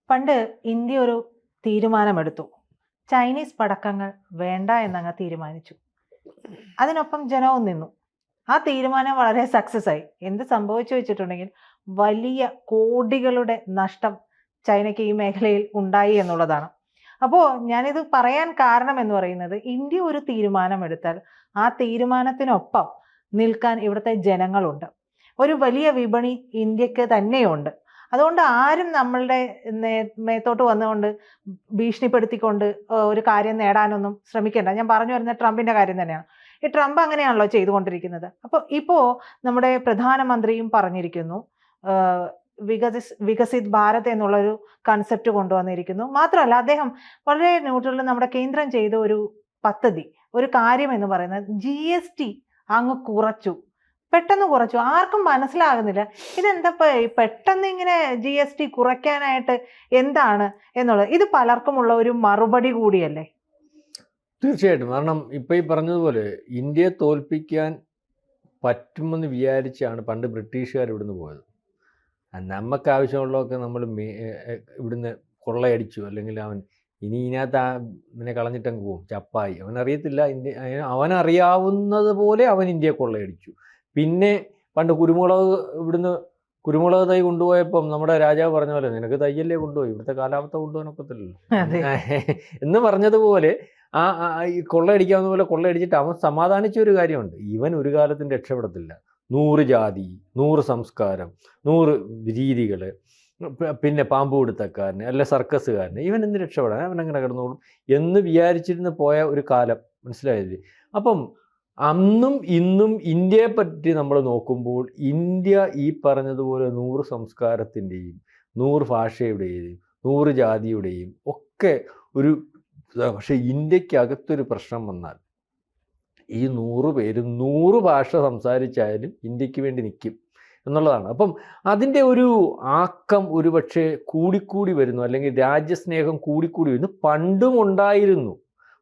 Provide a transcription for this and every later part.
പണ്ട് ഇന്ത്യ ഒരു തീരുമാനമെടുത്തു. ചൈനീസ് പടക്കങ്ങൾ വേണ്ട എന്നങ്ങ് തീരുമാനിച്ചു. അതിനൊപ്പം ജനവും നിന്നു. ആ തീരുമാനം വളരെ സക്സസ് ആയി. എന്ത് സംഭവിച്ചു വെച്ചിട്ടുണ്ടെങ്കിൽ വലിയ കോടികളുടെ നഷ്ടം ചൈനയ്ക്ക് ഈ മേഖലയിൽ ഉണ്ടായി എന്നുള്ളതാണ്. അപ്പോൾ ഞാനിത് പറയാൻ കാരണം എന്ന് പറയുന്നത്, ഇന്ത്യ ഒരു തീരുമാനമെടുത്താൽ ആ തീരുമാനത്തിനൊപ്പം നിൽക്കാൻ ഇവിടുത്തെ ജനങ്ങളുണ്ട്. ഒരു വലിയ വിപണി ഇന്ത്യക്ക് തന്നെയുണ്ട്. അതുകൊണ്ട് ആരും നമ്മളുടെ മേത്തോട്ട് വന്നുകൊണ്ട് ഭീഷണിപ്പെടുത്തിക്കൊണ്ട് ഒരു കാര്യം നേടാനൊന്നും ശ്രമിക്കേണ്ട. ഞാൻ പറഞ്ഞു വരുന്ന ട്രംപിന്റെ കാര്യം തന്നെയാണ്. ഈ ട്രംപ് അങ്ങനെയാണല്ലോ ചെയ്തുകൊണ്ടിരിക്കുന്നത്. അപ്പോൾ ഇപ്പോൾ നമ്മുടെ പ്രധാനമന്ത്രിയും പറഞ്ഞിരിക്കുന്നു, വികസിത് ഭാരത് എന്നുള്ളൊരു കൺസെപ്റ്റ് കൊണ്ടുവന്നിരിക്കുന്നു. മാത്രമല്ല, അദ്ദേഹം വളരെ ന്യൂട്രലിൽ നമ്മുടെ കേന്ദ്രം ചെയ്ത ഒരു പദ്ധതി, ഒരു കാര്യം എന്ന് പറയുന്നത് GST അങ്ങ് കുറച്ചു. പെട്ടെന്ന് കുറച്ചു. ആർക്കും മനസ്സിലാകുന്നില്ല ഇതെന്താ പെട്ടെന്ന് ഇങ്ങനെ GST കുറയ്ക്കാനായിട്ട് എന്താണ് എന്നുള്ളത്. ഇത് പലർക്കുമുള്ള ഒരു മറുപടി കൂടിയല്ലേ? തീർച്ചയായിട്ടും. കാരണം ഇപ്പം ഈ പറഞ്ഞതുപോലെ ഇന്ത്യയെ തോൽപ്പിക്കാൻ പറ്റുമെന്ന് വിചാരിച്ചാണ് പണ്ട് ബ്രിട്ടീഷുകാർ ഇവിടുന്ന് പോയത്. നമുക്ക് ആവശ്യമുള്ളതൊക്കെ നമ്മൾ ഇവിടുന്ന് കൊള്ളയടിച്ചു. അല്ലെങ്കിൽ ഇതിനകത്ത് ഇവനെ കളഞ്ഞിട്ടങ്ങ് പോകും, ചപ്പായി. അവനറിയത്തില്ല അവനറിയാവുന്നത് പോലെ അവൻ ഇന്ത്യയെ കൊള്ളയടിച്ചു. പിന്നെ പണ്ട് കുരുമുളക് തൈ കൊണ്ടുപോയപ്പം നമ്മുടെ രാജാവ് പറഞ്ഞ പോലെ, നിനക്ക് തയ്യല്ലേ കൊണ്ടുപോയി, ഇവിടുത്തെ കാലാവസ്ഥ കൊണ്ടുപോകാനൊക്കത്തില്ലല്ലോ എന്ന് പറഞ്ഞതുപോലെ ഈ കൊള്ളയടിക്കാവുന്ന പോലെ കൊള്ളയടിച്ചിട്ട് അവൻ സമാധാനിച്ച ഒരു കാര്യമുണ്ട്, ഇവൻ ഒരു കാലത്തും രക്ഷപ്പെടത്തില്ല. 100 ജാതി, 100 സംസ്കാരം, 100 രീതികൾ, പിന്നെ പാമ്പ് പിടുത്തക്കാരന് അല്ലെ സർക്കസുകാരന്, ഇവൻ എന്ത് രക്ഷപ്പെടാൻ, അവൻ അങ്ങനെ കിടന്നോളും എന്ന് വിചാരിച്ചിരുന്ന് പോയ ഒരു കാലം. മനസ്സിലായില്ലേ? അപ്പം അന്നും ഇന്നും ഇന്ത്യയെ പറ്റി നമ്മൾ നോക്കുമ്പോൾ ഇന്ത്യ ഈ പറഞ്ഞതുപോലെ 100 സംസ്കാരത്തിൻ്റെയും 100 ഭാഷയുടെയും 100 ജാതിയുടെയും ഒക്കെ ഒരു, പക്ഷെ ഇന്ത്യക്കകത്തൊരു പ്രശ്നം വന്നാൽ ഈ 100 പേരും 100 ഭാഷ സംസാരിച്ചായാലും ഇന്ത്യക്ക് വേണ്ടി നിൽക്കും എന്നുള്ളതാണ്. അപ്പം അതിൻ്റെ ഒരു ആക്കം ഒരുപക്ഷെ കൂടിക്കൂടി വരുന്നു, അല്ലെങ്കിൽ രാജ്യസ്നേഹം കൂടിക്കൂടി വരുന്നു. പണ്ടും ഉണ്ടായിരുന്നു,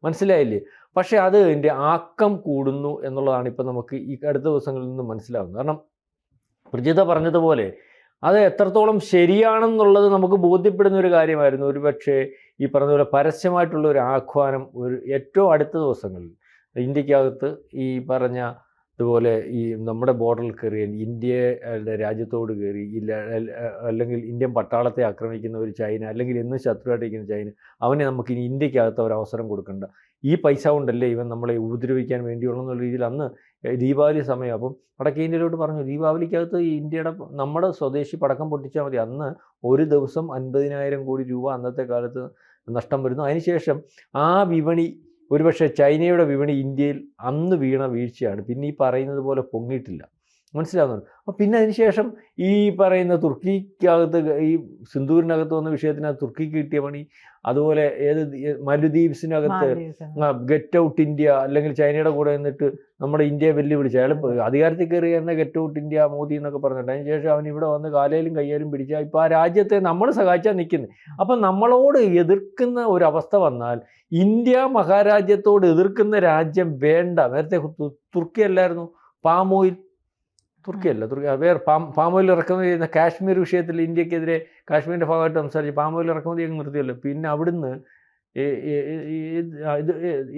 മനസ്സിലായില്ലേ? പക്ഷേ അതിൻ്റെ ആക്കം കൂടുന്നു എന്നുള്ളതാണ് ഇപ്പം നമുക്ക് ഈ അടുത്ത ദിവസങ്ങളിൽ നിന്ന് മനസ്സിലാകുന്നത്. കാരണം പ്രജിത പറഞ്ഞതുപോലെ അത് എത്രത്തോളം ശരിയാണെന്നുള്ളത് നമുക്ക് ബോധ്യപ്പെടുന്ന ഒരു കാര്യമായിരുന്നു. ഒരുപക്ഷെ ഈ പറഞ്ഞതുപോലെ പരസ്യമായിട്ടുള്ള ഒരു ആഹ്വാനം ഏറ്റവും അടുത്ത ദിവസങ്ങളിൽ ഇന്ത്യക്കകത്ത് ഈ പറഞ്ഞ ഇതുപോലെ ഈ നമ്മുടെ ബോർഡറിൽ കയറി ഇന്ത്യയുടെ രാജ്യത്തോട് കയറി അല്ലെങ്കിൽ ഇന്ത്യൻ പട്ടാളത്തെ ആക്രമിക്കുന്ന ഒരു ചൈന, അല്ലെങ്കിൽ എന്നും ശത്രുവായിട്ടിരിക്കുന്ന ചൈന, അവനെ നമുക്കിനി ഇന്ത്യക്കകത്ത് ഒരു അവസരം കൊടുക്കണ്ട, ഈ പൈസ കൊണ്ടല്ലേ ഇവൻ നമ്മളെ ഉപദ്രവിക്കാൻ വേണ്ടിയുള്ളെന്നുള്ള രീതിയിൽ അന്ന് ദീപാവലി സമയം അപ്പം വടക്കേ ഇന്ത്യയിലോട്ട് പറഞ്ഞു, ദീപാവലിക്കകത്ത് ഇന്ത്യയുടെ നമ്മുടെ സ്വദേശി പടക്കം പൊട്ടിച്ചാൽ മതി. അന്ന് ഒരു ദിവസം 50,000 കോടി രൂപ അന്നത്തെ കാലത്ത് നഷ്ടം വരുന്നു. അതിനുശേഷം ആ വിപണി, ഒരുപക്ഷെ ചൈനയുടെ വിപണി ഇന്ത്യയിൽ അന്ന് വീണ വീഴ്ചയാണ്. പിന്നെ ഈ പറയുന്നത് പോലെ പൊങ്ങിയിട്ടില്ല. മനസ്സിലാകുന്നുണ്ട്. അപ്പോൾ പിന്നെ അതിനുശേഷം ഈ പറയുന്ന തുർക്കിക്കകത്ത്, ഈ സിന്ധൂരിനകത്ത് വന്ന വിഷയത്തിനകത്ത് തുർക്കിക്ക് കിട്ടിയ പണി, അതുപോലെ മാലദ്വീപ്സിനകത്ത് ഗെറ്റ് ഔട്ട് ഇന്ത്യ, അല്ലെങ്കിൽ ചൈനയുടെ കൂടെ നിന്നിട്ട് നമ്മുടെ ഇന്ത്യയെ വെല്ലുവിളിച്ച് അയാൾ അധികാരത്തിൽ കയറി തന്നെ ഗെറ്റ് ഔട്ട് ഇന്ത്യ മോദി എന്നൊക്കെ പറഞ്ഞിട്ട്, അതിനുശേഷം അവൻ ഇവിടെ വന്ന് കാലയിലും കയ്യാലും പിടിച്ചാൽ ഇപ്പോൾ ആ രാജ്യത്തെ നമ്മൾ സഹായിച്ചാൽ നിൽക്കുന്നത്. അപ്പം നമ്മളോട് എതിർക്കുന്ന ഒരവസ്ഥ വന്നാൽ, ഇന്ത്യ മഹാരാജ്യത്തോട് എതിർക്കുന്ന രാജ്യം വേണ്ട. നേരത്തെ തുർക്കി അല്ലായിരുന്നു പാം ഓയിൽ, തുർക്കിയല്ല, വേറെ പാം ഓയിൽ ഇറക്കുമതി ചെയ്യുന്ന കാശ്മീർ വിഷയത്തിൽ ഇന്ത്യക്കെതിരെ കാശ്മീരിൻ്റെ ഭാഗമായിട്ട് സംസാരിച്ച് പാം ഓയിൽ ഇറക്കുമതി അങ്ങ് നിർത്തിയല്ലോ. പിന്നെ അവിടുന്ന്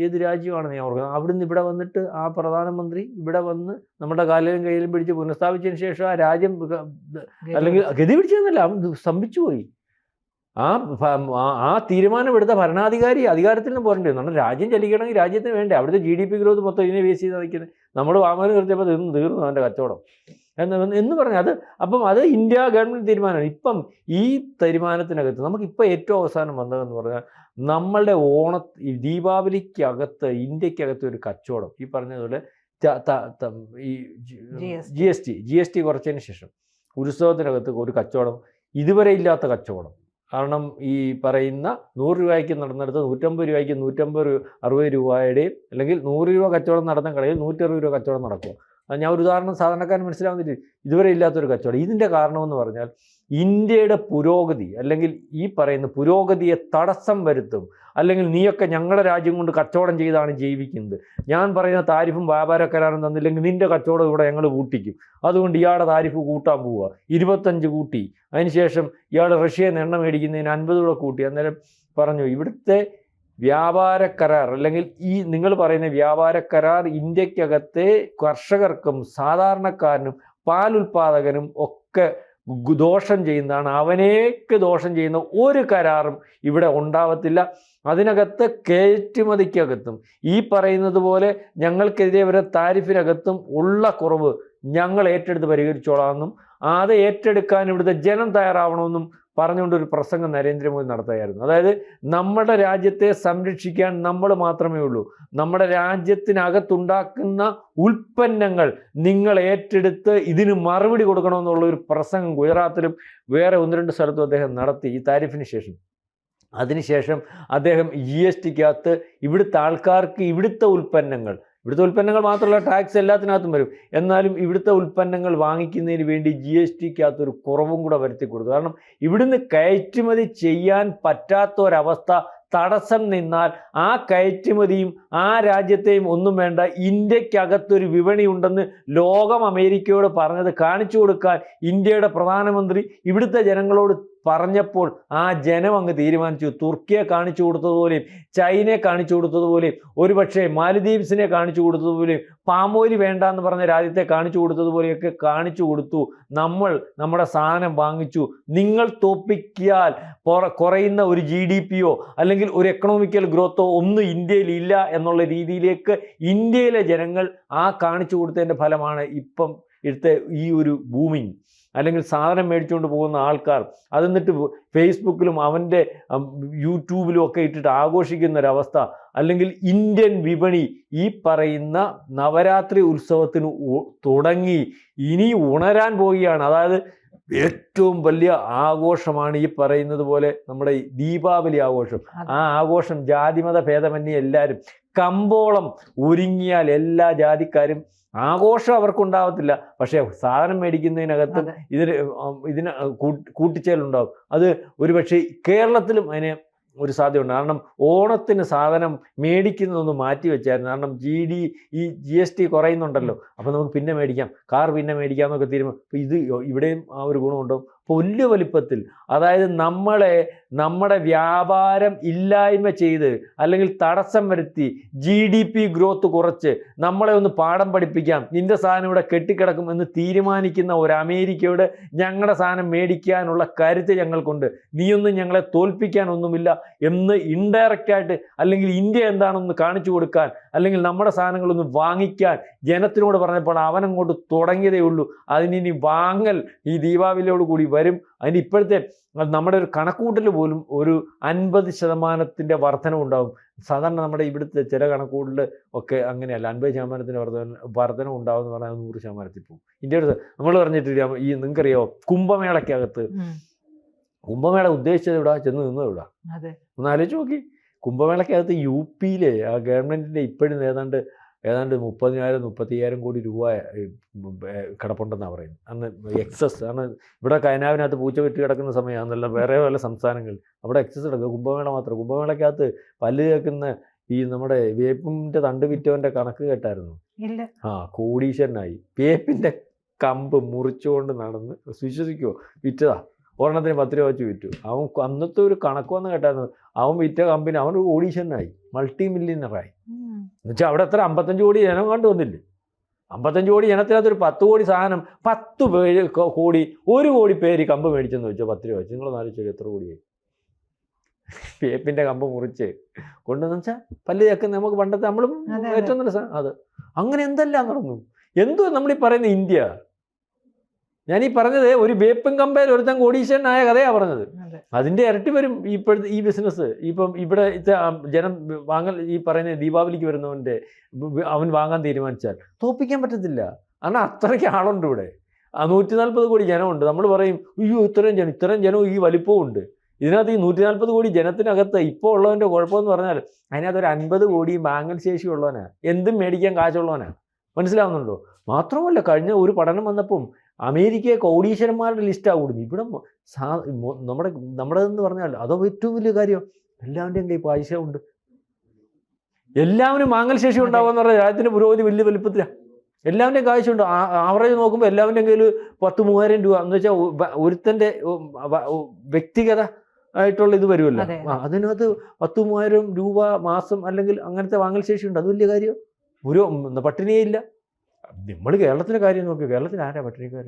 ഏത് രാജ്യമാണെന്ന് ഞാൻ ഓർക്കുന്നത്, അവിടുന്ന് ഇവിടെ വന്നിട്ട് ആ പ്രധാനമന്ത്രി ഇവിടെ വന്ന് നമ്മുടെ കാലിലും കയ്യിലും പിടിച്ച് പുനഃസ്ഥാപിച്ചതിന് ശേഷം ആ രാജ്യം, അല്ലെങ്കിൽ ഗതി പിടിച്ചതെന്നല്ല, സ്തംഭിച്ചു പോയി. ആ തീരുമാനമെടുത്ത ഭരണാധികാരി അധികാരത്തിൽ നിന്ന് പോരേണ്ടി വന്നു. രാജ്യം ചലിക്കണമെങ്കിൽ രാജ്യത്തിന് വേണ്ടേ, അവിടുത്തെ GDP ഗ്രോത്ത് മൊത്തം ഇതിനെ ബേസ് ചെയ്ത് നിൽക്കുന്നത്. നമ്മൾ വാങ്ങാൻ നിർത്തിയപ്പോൾ തീർന്നു അവൻ്റെ കച്ചവടം എന്ന് പറഞ്ഞാൽ അത്. അപ്പം അത് ഇന്ത്യ ഗവൺമെൻറ് തീരുമാനമാണ്. ഇപ്പം ഈ തീരുമാനത്തിനകത്ത് നമുക്കിപ്പോൾ ഏറ്റവും അവസാനം വന്നതെന്ന് പറഞ്ഞാൽ, നമ്മളുടെ ദീപാവലിക്കകത്ത് ഇന്ത്യക്കകത്ത് ഒരു കച്ചവടം, ഈ പറഞ്ഞതുപോലെ ഈ GST കുറച്ചതിന് ശേഷം ഉത്സവത്തിനകത്ത് ഒരു കച്ചവടം, ഇതുവരെ ഇല്ലാത്ത കച്ചവടം. കാരണം ഈ പറയുന്ന 100 രൂപയ്ക്ക് നടന്നിടത്ത് 150 രൂപയ്ക്ക് 160 രൂപയുടെയും, അല്ലെങ്കിൽ 100 രൂപ കച്ചവടം നടന്ന കടയിൽ 160 രൂപ കച്ചവടം നടക്കുക. ഞാൻ ഒരു ഉദാഹരണം സാധാരണക്കാരൻ മനസ്സിലാവുന്നില്ല, ഇതുവരെ ഇല്ലാത്തൊരു കച്ചവടം. ഇതിൻ്റെ കാരണമെന്ന് പറഞ്ഞാൽ ഇന്ത്യയുടെ പുരോഗതി അല്ലെങ്കിൽ ഈ പറയുന്ന പുരോഗതിയെ തടസ്സം വരുത്തും, അല്ലെങ്കിൽ നീയൊക്കെ ഞങ്ങളുടെ രാജ്യം കൊണ്ട് കച്ചവടം ചെയ്താണ് ജീവിക്കുന്നത്, ഞാൻ പറയുന്ന താരിഫും വ്യാപാര കരാറും തന്നില്ലെങ്കിൽ നിന്റെ കച്ചവടം ഇവിടെ ഞങ്ങൾ കൂട്ടിക്കും, അതുകൊണ്ട് ഇയാളുടെ താരിഫ് കൂട്ടാൻ പോവുക, 25 കൂട്ടി, അതിനുശേഷം ഇയാൾ റഷ്യയിൽ നിന്ന് എണ്ണ മേടിക്കുന്നതിന് 50 കൂടെ കൂട്ടി. അന്നേരം പറഞ്ഞു ഇവിടുത്തെ വ്യാപാര കരാർ അല്ലെങ്കിൽ ഈ നിങ്ങൾ പറയുന്ന വ്യാപാര കരാർ ഇന്ത്യക്കകത്തെ കർഷകർക്കും സാധാരണക്കാരനും പാലുൽപാദകനും ഒക്കെ ദോഷം ചെയ്യുന്നതാണ്, അവനേക്ക് ദോഷം ചെയ്യുന്ന ഒരു കരാറും ഇവിടെ ഉണ്ടാവത്തില്ല. അതിനകത്ത് കയറ്റുമതിക്കകത്തും ഈ പറയുന്നത് പോലെ ഞങ്ങൾക്കെതിരെ വരെ താരിഫിനകത്തും ഉള്ള കുറവ് ഞങ്ങൾ ഏറ്റെടുത്ത് പരിഹരിച്ചോളാമെന്നും അത് ഏറ്റെടുക്കാൻ ഇവിടുത്തെ ജനം തയ്യാറാവണമെന്നും പറഞ്ഞുകൊണ്ടൊരു പ്രസംഗം നരേന്ദ്രമോദി നടത്തുകയായിരുന്നു. അതായത് നമ്മുടെ രാജ്യത്തെ സംരക്ഷിക്കാൻ നമ്മൾ മാത്രമേ ഉള്ളൂ, നമ്മുടെ രാജ്യത്തിനകത്തുണ്ടാക്കുന്ന ഉൽപ്പന്നങ്ങൾ നിങ്ങൾ ഏറ്റെടുത്ത് ഇതിന് മറുപടി കൊടുക്കണമെന്നുള്ള ഒരു പ്രസംഗം ഗുജറാത്തിലും വേറെ 1-2 സ്ഥലത്തും അദ്ദേഹം നടത്തി ഈ താരിഫിന് ശേഷം. അതിനുശേഷം അദ്ദേഹം GSTക്കകത്ത് ഇവിടുത്തെ ആൾക്കാർക്ക് ഇവിടുത്തെ ഉൽപ്പന്നങ്ങൾ മാത്രമല്ല ടാക്സ് എല്ലാത്തിനകത്തും വരും, എന്നാലും ഇവിടുത്തെ ഉൽപ്പന്നങ്ങൾ വാങ്ങിക്കുന്നതിന് വേണ്ടി GSTക്കകത്തൊരു കുറവും കൂടെ വരുത്തി കൊടുത്തു. കാരണം ഇവിടുന്ന് കയറ്റുമതി ചെയ്യാൻ പറ്റാത്ത ഒരവസ്ഥ തടസ്സം നിന്നാൽ ആ കയറ്റുമതിയും ആ രാജ്യത്തെയും ഒന്നും വേണ്ട, ഇന്ത്യക്കകത്തൊരു വിപണി ഉണ്ടെന്ന് ലോകം അമേരിക്കയോട് പറഞ്ഞത് കാണിച്ചു കൊടുക്കാൻ ഇന്ത്യയുടെ പ്രധാനമന്ത്രി ഇവിടുത്തെ ജനങ്ങളോട് പറഞ്ഞപ്പോൾ ആ ജനം അങ്ങ് തീരുമാനിച്ചു. തുർക്കിയെ കാണിച്ചു കൊടുത്തതുപോലെയും ചൈനയെ കാണിച്ചു കൊടുത്തതുപോലെയും ഒരുപക്ഷെ മാലദ്വീപ്സിനെ കാണിച്ചു കൊടുത്തതുപോലെയും പാമോലി വേണ്ട എന്ന് പറഞ്ഞ രാജ്യത്തെ കാണിച്ചു കൊടുത്തതുപോലെയൊക്കെ കാണിച്ചു കൊടുത്തു. നമ്മുടെ സാധനം വാങ്ങിച്ചു. നിങ്ങൾ തോപ്പിക്കിയാൽ കുറയുന്ന ഒരു GDPയോ അല്ലെങ്കിൽ ഒരു എക്കണോമിക്കൽ ഗ്രോത്തോ ഒന്നും ഇന്ത്യയിൽ ഇല്ല എന്നുള്ള രീതിയിലേക്ക് ഇന്ത്യയിലെ ജനങ്ങൾ ആ കാണിച്ചു കൊടുത്തതിൻ്റെ ഫലമാണ് ഇപ്പം ഇവിടുത്തെ ഈ ഒരു ബൂമിങ്. അല്ലെങ്കിൽ സാധനം മേടിച്ചുകൊണ്ട് പോകുന്ന ആൾക്കാർ അതെന്നിട്ട് ഫേസ്ബുക്കിലും അവൻ്റെ യൂട്യൂബിലും ഒക്കെ ഇട്ടിട്ട് ആഘോഷിക്കുന്ന ഒരവസ്ഥ. അല്ലെങ്കിൽ ഇന്ത്യൻ വിപണി ഈ പറയുന്ന നവരാത്രി ഉത്സവത്തിന് തുടങ്ങി ഇനി ഉണരാൻ പോവുകയാണ്. അതായത് ഏറ്റവും വലിയ ആഘോഷമാണ് ഈ പറയുന്നത് പോലെ നമ്മുടെ ദീപാവലി ആഘോഷം. ആ ആഘോഷം ജാതിമത ഭേദമന്യേ എല്ലാവരും കമ്പോളം ഒരുങ്ങിയാൽ എല്ലാ ജാതിക്കാരും ആഘോഷം അവർക്കുണ്ടാവത്തില്ല, പക്ഷേ സാധനം മേടിക്കുന്നതിനകത്തും ഇതിന് കൂട്ടിച്ചേലുണ്ടാവും. അത് ഒരുപക്ഷെ കേരളത്തിലും അതിന് ഒരു സാധ്യതയുണ്ട്. കാരണം ഓണത്തിന് സാധനം മേടിക്കുന്നതൊന്ന് മാറ്റി വെച്ചായിരുന്നു. കാരണം GST കുറയുന്നുണ്ടല്ലോ, അപ്പോൾ നമുക്ക് പിന്നെ മേടിക്കാം, കാർ പിന്നെ മേടിക്കാമെന്നൊക്കെ തീരുമാനം. അപ്പോൾ ഇത് ഇവിടെയും ആ ഒരു ഗുണമുണ്ടാവും. വലിയ വലിപ്പത്തിൽ, അതായത് നമ്മുടെ വ്യാപാരം ഇല്ലായ്മ ചെയ്ത് അല്ലെങ്കിൽ തടസ്സം വരുത്തി GDP ഗ്രോത്ത് കുറച്ച് നമ്മളെ ഒന്ന് പാഠം പഠിപ്പിക്കാം, നിന്റെ സാധനം ഇവിടെ കെട്ടിക്കിടക്കും എന്ന് തീരുമാനിക്കുന്ന ഒരു അമേരിക്കയോട് ഞങ്ങളുടെ സാധനം മേടിക്കാനുള്ള കരുത്ത് ഞങ്ങൾക്കുണ്ട്, നീയൊന്നും ഞങ്ങളെ തോൽപ്പിക്കാനൊന്നുമില്ല എന്ന് ഇൻഡയറക്റ്റായിട്ട് അല്ലെങ്കിൽ ഇന്ത്യ എന്താണെന്ന് കാണിച്ചു കൊടുക്കാൻ അല്ലെങ്കിൽ നമ്മുടെ സാധനങ്ങളൊന്ന് വാങ്ങിക്കാൻ ജനത്തിനോട് പറഞ്ഞപ്പോൾ അവനങ്ങോട്ട് തുടങ്ങിയതേ ഉള്ളൂ. അതിനി വാങ്ങൽ ഈ ദീപാവലിയോട് കൂടി വരും. അതിന് ഇപ്പോഴത്തെ നമ്മുടെ ഒരു കണക്കൂട്ടൽ പോലും ഒരു 50% വർധനവുണ്ടാകും. സാധാരണ നമ്മുടെ ഇവിടുത്തെ ചില കണക്കൂട്ടൽ ഒക്കെ അങ്ങനെയല്ല, 50% വർധന ഉണ്ടാവും എന്ന് പറഞ്ഞാൽ 100% പോകും. ഇന്ത്യയുടെ നമ്മൾ പറഞ്ഞിട്ടില്ല, ഈ നിങ്ങൾക്കറിയാമോ കുംഭമേളയ്ക്കകത്ത് കുംഭമേള ഉദ്ദേശിച്ചത് ഇവിടെ ചെന്ന് നിന്നത് ഇവിടെ ഒന്ന് ആലോചിച്ച് നോക്കി. കുംഭമേളയ്ക്കകത്ത് UPയിലെ ആ ഗവൺമെൻറ്റിൻ്റെ ഇപ്പോഴും ഏതാണ്ട് 30,000-35,000 കോടി രൂപ കിടപ്പുണ്ടെന്നാണ് പറയുന്നത്. അന്ന് എക്സസ് ആണ്. ഇവിടെ കൈനാവിനകത്ത് പൂച്ച വെട്ടി കിടക്കുന്ന സമയമാണെന്നല്ല, വേറെ പല സംസ്ഥാനങ്ങളിൽ അവിടെ എക്സസ് കിടക്കുക. കുംഭമേള മാത്രം. കുംഭമേളയ്ക്കകത്ത് പല്ല് കേൾക്കുന്ന ഈ നമ്മുടെ വേപ്പിൻ്റെ തണ്ട് വിറ്റവൻ്റെ കണക്ക് കേട്ടായിരുന്നു. കോടീശ്വരനായി. വേപ്പിൻ്റെ കമ്പ് മുറിച്ചുകൊണ്ട് നടന്ന്, വിശ്വസിക്കുമോ, വിറ്റതാ. ഒരെണ്ണത്തിന് 10 രൂപ വെച്ച് വിറ്റു. അവൻ അന്നത്തെ ഒരു കണക്ക് വന്ന് കേട്ടായിരുന്നു. അവൻ വിറ്റ കമ്പനി അവൻ ഒരു കോടീശ്വരനായി, മൾട്ടി മില്യണറായി. എന്നുവെച്ചാൽ അവിടെ എത്ര 55 കോടി ജനം കണ്ടു വന്നില്ലേ? 55 കോടി ജനത്തിനകത്തൊരു 10 കോടി സാധനം, 10 കോടി 1 കോടി പേര് കമ്പ് മേടിച്ചെന്ന് വെച്ചോ 10 രൂപ വെച്ച്. നിങ്ങളൊന്ന് ആലോചിച്ചോ എത്ര കോടിയായി. വേപ്പിൻ്റെ കമ്പ് മുറിച്ച് കൊണ്ടുവന്ന് വെച്ചാൽ പല്ല് ചേക്കുന്ന നമുക്ക് പണ്ടത്തെ നമ്മളും ഏറ്റവും നല്ല സാധനം അത്. അങ്ങനെ എന്തെല്ലാം നടന്നു. എന്തോ നമ്മളീ പറയുന്ന ഇന്ത്യ. ഞാനീ പറഞ്ഞത് ഒരു വേപ്പൻ കമ്പയിൽ ഒരുത്തൻ കോടീശ്വരനായ കഥയാണ് പറഞ്ഞത്. അതിൻ്റെ ഇരട്ടി വരും ഇപ്പോഴത്തെ ഈ ബിസിനസ്. ഇപ്പം ഇവിടെ ജനം ഈ പറയുന്ന ദീപാവലിക്ക് വരുന്നവൻ്റെ അവൻ വാങ്ങാൻ തീരുമാനിച്ചാൽ തോൽപ്പിക്കാൻ പറ്റത്തില്ല. കാരണം അത്രയ്ക്ക് ആളുണ്ട് ഇവിടെ. 140 കോടി ജനമുണ്ട്. നമ്മൾ പറയും അയ്യോ ഇത്രയും ജനവും ഈ വലിപ്പവും ഉണ്ട്. ഇതിനകത്ത് ഈ 140 കോടി ജനത്തിനകത്ത് ഇപ്പോൾ ഉള്ളവൻ്റെ കുഴപ്പമെന്ന് പറഞ്ഞാൽ അതിനകത്ത് ഒരു 50 കോടി വാങ്ങൽ ശേഷിയുള്ളവനാണ്, എന്തും മേടിക്കാൻ കാശുള്ളവനാണ്. മനസ്സിലാവുന്നുണ്ടോ? മാത്രമല്ല കഴിഞ്ഞ ഒരു പഠനം വന്നപ്പം അമേരിക്കയെ കോടീശ്വരന്മാരുടെ ലിസ്റ്റാണ് കൂടുന്നത്. ഇവിടെ നമ്മുടെതെന്ന് പറഞ്ഞാൽ അതോ ഏറ്റവും വലിയ കാര്യം, എല്ലാവരുടെയും കയ്യിൽ പൈസ ഉണ്ട്, എല്ലാവരും മാംഗല്യശേഷി ഉണ്ടാവുക എന്ന് പറഞ്ഞാൽ രാജ്യത്തിൻ്റെ പുരോഗതി വലിയ വലുപ്പത്തിലാണ്. എല്ലാവരുടെയും കാഴ്ചയുണ്ട്. ആവറേജ് നോക്കുമ്പോൾ എല്ലാവരുടെയും കയ്യിൽ 10,000-3,000 രൂപ എന്ന് വെച്ചാൽ ഒരുത്തൻ്റെ വ്യക്തിഗത ആയിട്ടുള്ള ഇത് വരുമല്ലോ. അതിനകത്ത് 10,000-3,000 രൂപ മാസം അല്ലെങ്കിൽ അങ്ങനത്തെ വാങ്ങൽ ഉണ്ട്. അത് വലിയ കാര്യം. പട്ടിണിയേ ഇല്ല. നമ്മൾ കേരളത്തിലെ കാര്യം നോക്കി, കേരളത്തിൽ ആരാ പട്ടിണിക്കാർ?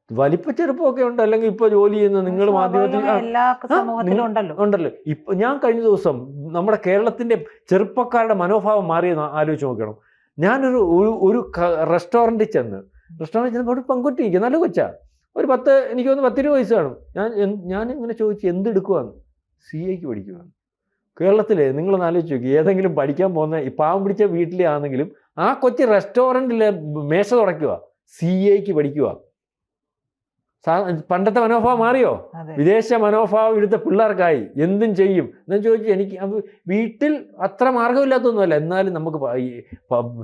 വലിപ്പ ചെറുപ്പമൊക്കെ ഉണ്ട്, അല്ലെങ്കിൽ ഇപ്പൊ ജോലി ചെയ്യുന്ന നിങ്ങൾ മാധ്യമത്തിൽ ഉണ്ടല്ലോ. ഇപ്പൊ ഞാൻ കഴിഞ്ഞ ദിവസം നമ്മുടെ കേരളത്തിന്റെ ചെറുപ്പക്കാരുടെ മനോഭാവം മാറിയെന്ന് ആലോചിച്ച് നോക്കണം. ഞാനൊരു ഒരു റെസ്റ്റോറൻറ്റിൽ ചെന്നപ്പോൾ ഒരു പെൺകുട്ടി ഇരിക്കുക, നല്ല കൊച്ചാ, ഒരു എനിക്ക് തോന്നുന്നു 10-20 വയസ്സ് കാണും. ഞാൻ ഇങ്ങനെ ചോദിച്ചു എന്തെടുക്കുവാന്ന്. CA പഠിക്കുവാന്ന്. കേരളത്തിലെ നിങ്ങളൊന്ന് ആലോചിച്ച് നോക്കി, ഏതെങ്കിലും പഠിക്കാൻ പോകുന്ന ഈ പാവം പിടിച്ച വീട്ടിലെ ആണെങ്കിലും ആ കൊച്ചു റെസ്റ്റോറൻറ്റിലെ മേശ തുടയ്ക്കുക, CA പഠിക്കുക. പണ്ടത്തെ മനോഭാവം മാറിയോ? വിദേശ മനോഭാവം ഇവിടുത്തെ പിള്ളേർക്കായി. എന്തും ചെയ്യും എന്ന് ചോദിച്ചു. എനിക്ക് വീട്ടിൽ അത്ര മാർഗമില്ലാത്തൊന്നുമല്ല, എന്നാലും നമുക്ക്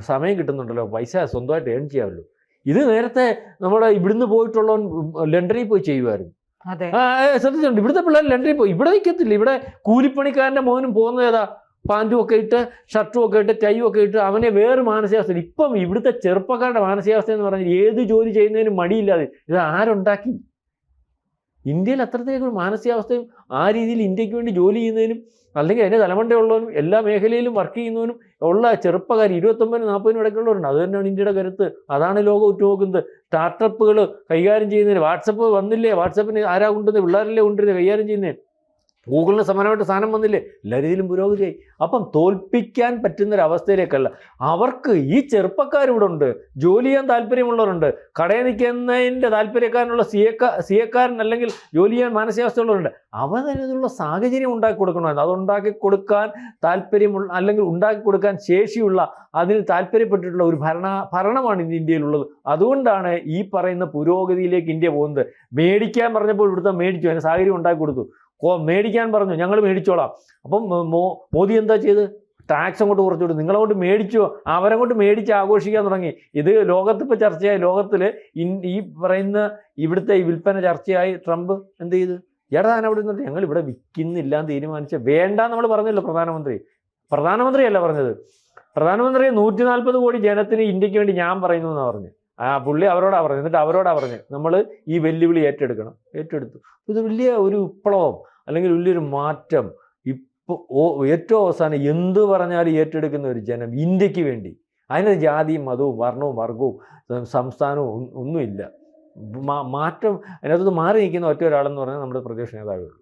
സമയം കിട്ടുന്നുണ്ടല്ലോ, പൈസ സ്വന്തമായിട്ട് ഏൺ ചെയ്യാമല്ലോ. ഇത് നേരത്തെ നമ്മുടെ ഇവിടുന്ന് പോയിട്ടുള്ളവൻ ലണ്ടനിൽ പോയി ചെയ്യുമായിരുന്നു. ശ്രദ്ധിച്ചിട്ടുണ്ട്, ഇവിടുത്തെ പിള്ളേർ ലണ്ടനിൽ പോയി, ഇവിടെ നിൽക്കത്തില്ല. ഇവിടെ കൂലിപ്പണിക്കാരൻ്റെ മോനും പോകുന്നത് ഏതാ? പാൻറ്റും ഒക്കെ ഇട്ട്, ഷർട്ടും ഒക്കെ ഇട്ട്, ടൈയും ഒക്കെ ഇട്ട്, അവനെ വേറെ മാനസികാവസ്ഥ. ഇപ്പം ഇവിടുത്തെ ചെറുപ്പക്കാരുടെ മാനസികാവസ്ഥ എന്ന് പറഞ്ഞാൽ ഏത് ജോലി ചെയ്യുന്നതിനും മടിയില്ലാതെ. ഇത് ആരുണ്ടാക്കി? ഇന്ത്യയിൽ അത്രത്തേക്ക് മാനസികാവസ്ഥയും ആ രീതിയിൽ ഇന്ത്യക്ക് വേണ്ടി ജോലി ചെയ്യുന്നതിനും അല്ലെങ്കിൽ അതിൻ്റെ തലമണ്ടയുള്ളവനും എല്ലാ മേഖലയിലും വർക്ക് ചെയ്യുന്നവനും ഉള്ള ചെറുപ്പക്കാർ 29-40 ഇടയ്ക്കുള്ളവരുണ്ട്. അത് തന്നെയാണ് ഇന്ത്യയുടെ കരുത്ത്. അതാണ് ലോകം ഉറ്റുനോക്കുന്നത്. സ്റ്റാർട്ടപ്പുകൾ കൈകാര്യം ചെയ്യുന്നതിന് വാട്സപ്പ് വന്നില്ലേ? വാട്സപ്പിന് ആരാ കൊണ്ടുവന്നത്? പിള്ളേരല്ലേ കൊണ്ടുവരുന്നത് കൈകാര്യം ചെയ്യുന്നത്? ഗൂഗിളിന് സമാനമായിട്ട് സാധനം വന്നില്ലേ? എല്ലാ രീതിയിലും പുരോഗതിയായി. അപ്പം തോൽപ്പിക്കാൻ പറ്റുന്നൊരവസ്ഥയിലേക്കല്ല. അവർക്ക് ഈ ചെറുപ്പക്കാരിവിടെ ഉണ്ട്, ജോലി ചെയ്യാൻ താല്പര്യമുള്ളവരുണ്ട്, കടയിൽ നിൽക്കുന്നതിൻ്റെ താല്പര്യക്കാരനുള്ള സിയക്കാരൻ അല്ലെങ്കിൽ ജോലി ചെയ്യാൻ മാനസികാവസ്ഥയുള്ളവരുണ്ട്. അവനതിനുള്ള സാഹചര്യം ഉണ്ടാക്കി കൊടുക്കണമായിരുന്നു. അതുണ്ടാക്കി കൊടുക്കാൻ താല്പര്യമുള്ള അല്ലെങ്കിൽ ഉണ്ടാക്കി കൊടുക്കാൻ ശേഷിയുള്ള, അതിന് താല്പര്യപ്പെട്ടിട്ടുള്ള ഒരു ഭരണമാണ് ഇന്ന് ഇന്ത്യയിലുള്ളത്. അതുകൊണ്ടാണ് ഈ പറയുന്ന പുരോഗതിയിലേക്ക് ഇന്ത്യ പോകുന്നത്. മേടിക്കാൻ പറഞ്ഞപ്പോൾ ഇവിടുത്തെ മേടിച്ചു, അതിന് സാഹചര്യം ഉണ്ടാക്കി കൊടുത്തു. മേടിക്കാൻ പറഞ്ഞു, ഞങ്ങൾ മേടിച്ചോളാം. അപ്പം മോദി എന്താ ചെയ്ത്? ടാക്സ് അങ്ങോട്ട് കുറച്ചു കൊടുത്തു. നിങ്ങളങ്ങോട്ട് മേടിച്ചോ, അവരങ്ങോട്ട് മേടിച്ച് ആഘോഷിക്കാൻ തുടങ്ങി. ഇത് ലോകത്തിപ്പോൾ ചർച്ചയായി. ലോകത്തിൽ ഈ പറയുന്ന ഇവിടുത്തെ ഈ വിൽപ്പന ചർച്ചയായി. ട്രംപ് എന്ത് ചെയ്ത്? ഏടാൻ അവിടെ നിന്നിട്ട് ഞങ്ങൾ ഇവിടെ വിൽക്കുന്നില്ല എന്ന് തീരുമാനിച്ച. വേണ്ട നമ്മൾ പറഞ്ഞല്ലോ. പ്രധാനമന്ത്രിയല്ല പറഞ്ഞത്. പ്രധാനമന്ത്രി 140 കോടി ജനത്തിന് ഇന്ത്യക്ക് വേണ്ടി ഞാൻ പറയുന്നു എന്നാണ് പറഞ്ഞത്. പുള്ളി അവരോടാ പറഞ്ഞത്. എന്നിട്ട് അവരോടാ പറഞ്ഞത് നമ്മൾ ഈ വെല്ലുവിളി ഏറ്റെടുത്തു. ഇത് വലിയ ഒരു വിപ്ലവം അല്ലെങ്കിൽ വലിയൊരു മാറ്റം. ഇപ്പോൾ ഏറ്റവും അവസാനം എന്ത് പറഞ്ഞാലും ഏറ്റെടുക്കുന്ന ഒരു ജനം ഇന്ത്യക്ക് വേണ്ടി. അതിന് ജാതിയും മതവും വർണ്ണവും വർഗവും സംസ്ഥാനവും ഒന്നുമില്ല. മാറ്റം അതിനകത്ത് മാറി നിൽക്കുന്ന ഒറ്റ ഒരാളെന്ന് പറഞ്ഞാൽ നമ്മുടെ പ്രതിപക്ഷ നേതാവേ ഉള്ളൂ.